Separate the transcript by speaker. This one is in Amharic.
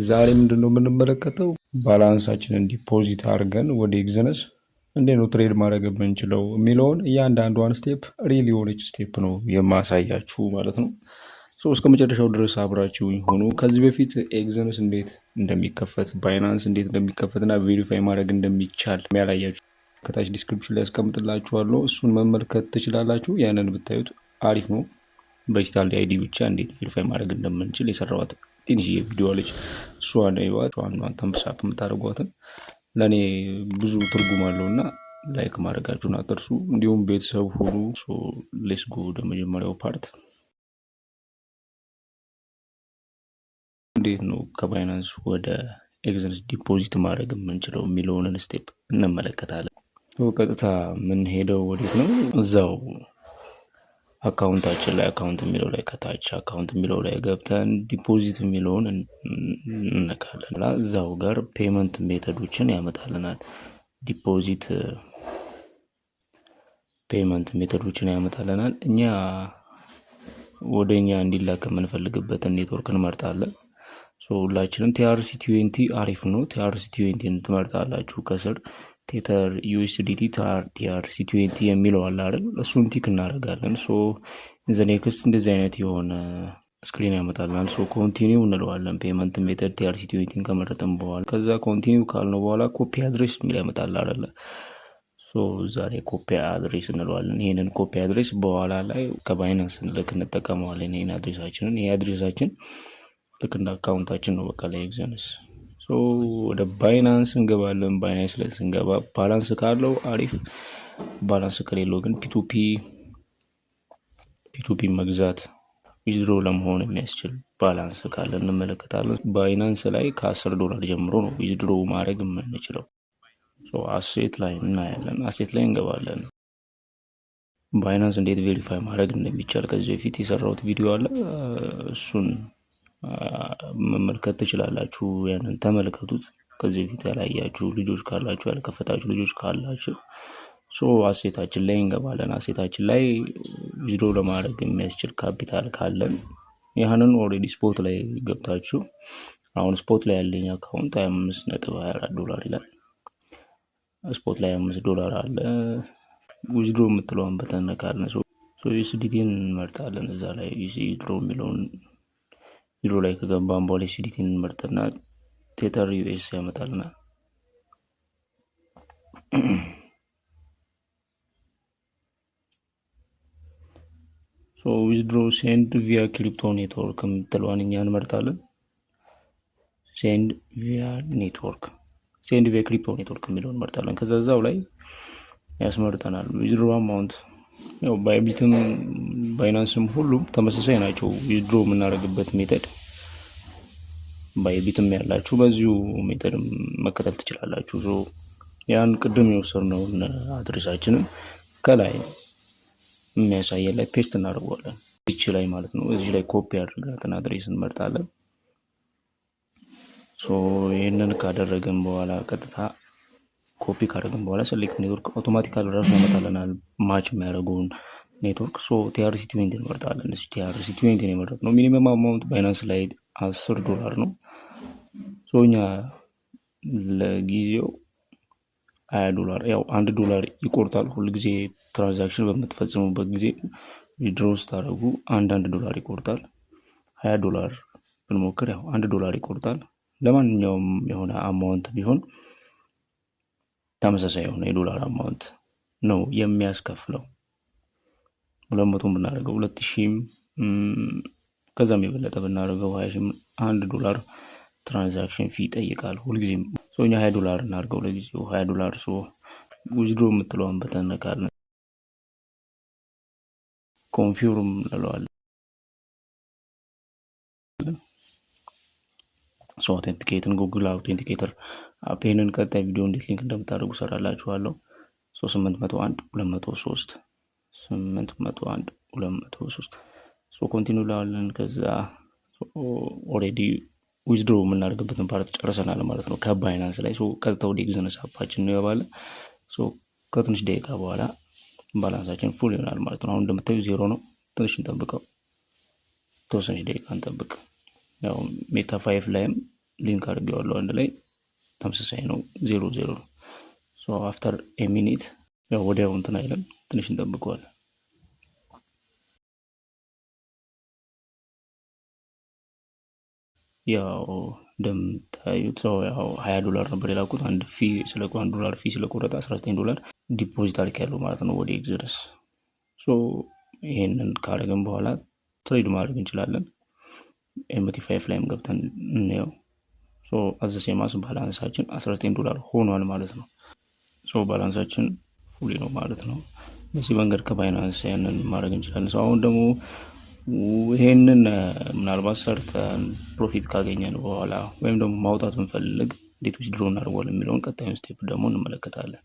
Speaker 1: ዛሬ ምንድነው የምንመለከተው? ባላንሳችንን ዲፖዚት አድርገን ወደ ኤግዘነስ እንዴት ነው ትሬድ ማድረግ የምንችለው የሚለውን እያንዳንዷን ስቴፕ ሪል የሆነች ስቴፕ ነው የማሳያችሁ ማለት ነው። እስከ መጨረሻው ድረስ አብራችሁ ሆኑ። ከዚህ በፊት ኤግዘነስ እንዴት እንደሚከፈት፣ ባይናንስ እንዴት እንደሚከፈትና ቬሪፋይ ማድረግ እንደሚቻል ያላያችሁ ከታች ዲስክሪፕሽን ላይ ያስቀምጥላችኋለሁ። እሱን መመልከት ትችላላችሁ። ያንን ብታዩት አሪፍ ነው። በዲጂታል አይዲ ብቻ እንዴት ቬሪፋይ ማድረግ እንደምንችል የሰራዋት ትንሽዬ ቪዲዮ አለች። እሷን ይዋት ዋናዋን ተምሳፕ የምታደርጓትን ለእኔ ብዙ ትርጉም አለውና ላይክ ማድረጋችሁን አትርሱ። እንዲሁም ቤተሰብ ሁሉ ሌስ ጎ ወደ መጀመሪያው ፓርት። እንዴት ነው ከባይናንስ ወደ ኤግዘነስ ዲፖዚት ማድረግ የምንችለው የሚለውን ስቴፕ እንመለከታለን። ቀጥታ የምንሄደው ወዴት ነው? እዛው አካውንታችን ላይ አካውንት የሚለው ላይ ከታች አካውንት የሚለው ላይ ገብተን ዲፖዚት የሚለውን እንነካለን። እዛው ጋር ፔመንት ሜተዶችን ያመጣልናል። ዲፖዚት ፔመንት ሜተዶችን ያመጣልናል። እኛ ወደ እኛ እንዲላክ የምንፈልግበትን ኔትወርክ እንመርጣለን። ሁላችንም TRC20 አሪፍ ነው። TRC20 ትመርጣላችሁ። ከስር ቴተር USDT TRC20 የሚለው አለ አይደል? እሱን ቲክ እናደርጋለን። ኔክስት እንደዚህ አይነት የሆነ ስክሪን ያመጣልናል። ኮንቲኒው እንለዋለን። ፔመንት ሜተድ TRC20 ከመረጥን በኋላ ከዛ ኮንቲኒው ካልነው በኋላ ኮፒ አድሬስ የሚል ያመጣል አይደለ? ዛሬ ኮፒ አድሬስ እንለዋለን። ይሄንን ኮፒ አድሬስ በኋላ ላይ ከባይናንስ ልክ እንጠቀመዋለን። ይሄን አድሬሳችንን ይሄ አድሬሳችን ልክ እንደ አካውንታችን ነው። በቃ ላይ ኤግዘነስ ወደ ባይናንስ እንገባለን። ባይናንስ ላይ ስንገባ ባላንስ ካለው አሪፍ፣ ባላንስ ከሌለው ግን ፒቱፒ መግዛት ዊዝድሮ ለመሆን የሚያስችል ባላንስ ካለ እንመለከታለን። ባይናንስ ላይ $10 ጀምሮ ነው ዊዝድሮ ማድረግ የምንችለው። አሴት ላይ እናያለን። አሴት ላይ እንገባለን። ባይናንስ እንዴት ቬሪፋይ ማድረግ እንደሚቻል ከዚህ በፊት የሰራሁት ቪዲዮ አለ። እሱን መመልከት ትችላላችሁ። ያንን ተመልከቱት። ከዚህ በፊት ያላያችሁ ልጆች ካላችሁ፣ ያልከፈታችሁ ልጆች ካላችሁ አሴታችን ላይ እንገባለን። አሴታችን ላይ ዊዝድሮ ለማድረግ የሚያስችል ካፒታል ካለን ያንን ኦልሬዲ ስፖት ላይ ገብታችሁ፣ አሁን ስፖት ላይ ያለኝ አካውንት $25.24 ይላል። ስፖት ላይ $5 አለ። ዊዝድሮ የምትለውን በተነካለን። USDTን እንመርጣለን። እዛ ላይ ዊዝድሮ የሚለውን ዊዝድሮ ላይ ከገባን በኋላ USDTን እንመርጥና ቴተር US ያመጣልናል። ዊዝድሮ ሴንድ ቪያ ክሪፕቶ ኔትወርክ የምትለዋን እኛ እንመርጣለን። ሴንድ ቪያ ክሪፕቶ ኔትወርክ የሚለውን እንመርጣለን። ከዛ እዛው ላይ ያስመርጠናል። ዊዝድሮ አማውንት ያው ባይቢትም ባይናንስም ሁሉም ተመሳሳይ ናቸው። ዊዝድሮ የምናደርግበት ሜተድ ባይቢትም ያላችሁ በዚሁ ሜተድም መከተል ትችላላችሁ። ያን ቅድም የወሰድነውን አድሬሳችንን ከላይ የሚያሳየን ላይ ፔስት እናደርገዋለን። እዚህ ላይ ማለት ነው። እዚህ ላይ ኮፒ አድርገን አድሬስ እንመርጣለን። ይህንን ካደረግን በኋላ ቀጥታ ኮፒ ካደረግን በኋላ ሴሌክት ኔትወርክ አውቶማቲካሊ ራሱ ያመጣልናል ማች የሚያደርገውን ኔትወርክ። TRC20 እንመርጣለን። TRC20 ነው የመረጥነው። ሚኒመም አማውንት ባይናንስ ላይ $10 ነው። እኛ ለጊዜው $20 ያው $1 ይቆርጣል። ሁልጊዜ ትራንዛክሽን በምትፈጽሙበት ጊዜ ዊዝድሮ ስታደርጉ $1 ይቆርጣል። $20 ብንሞክር ያው $1 ይቆርጣል። ለማንኛውም የሆነ አማውንት ቢሆን ተመሳሳይ የሆነ የዶላር አማውንት ነው የሚያስከፍለው። 200 ብናደርገው 2000 ከዛም የበለጠ ብናደርገው $1 ትራንዛክሽን ፊ ይጠይቃል ሁልጊዜም። እኛ $20 እናድርገው ለጊዜው $20። ዊዝድሮ የምትለውን በተነካለን። ኮንፊርም እንለዋለን። አውቴንቲኬትን ጉግል አውቴንቲኬተር አፕንን ቀጣይ ቪዲዮ እንዴት ሊንክ እንደምታደርጉ ሰራላችኋለሁ። 801 ኮንቲኒው ላለን። ከዛ ኦልሬዲ ዊዝድሮ የምናደርግበትን ፓርት ጨርሰናል ማለት ነው ከባይናንስ ላይ። ቀጥታ ወደ ኤግዘነስ አፓችን እንገባለን። ከትንሽ ደቂቃ በኋላ ባላንሳችን ፉል ይሆናል ማለት ነው። አሁን እንደምታዩ 0 ነው። ትንሽ እንጠብቀው፣ ተወሰነች ደቂቃ እንጠብቅ። ያው ሜታ 5 ላይም ሊንክ አድርጌዋለሁ አንድ ላይ ተመሳሳይ ነው 00 ነው። አፍተር ኤ ሚኒት ያው ወዲያው እንትን አይለም፣ ትንሽ እንጠብቀዋለን። ያው እንደምታዩት ያው $20 ነበር የላኩት። አንድ $1 ፊ ስለቆረጠ $19 ዲፖዚት አድርግ ያለው ማለት ነው ወደ ኤግዝረስ። ይሄንን ካደረግን በኋላ ትሬድ ማድረግ እንችላለን። MT5 ላይም ገብተን እንየው። አዘሴማስ ባላንሳችን $19 ሆኗል ማለት ነው። ባላንሳችን ፉሊ ነው ማለት ነው። በዚህ መንገድ ከባይናንስ ያንን ማድረግ እንችላለን። አሁን ደግሞ ይሄንን ምናልባት ሰርተን ፕሮፊት ካገኘን በኋላ ወይም ደግሞ ማውጣት ብንፈልግ እንዴት ዊዝድሮ እናደርገዋለን የሚለውን ቀጣዩን ስቴፕ ደግሞ እንመለከታለን።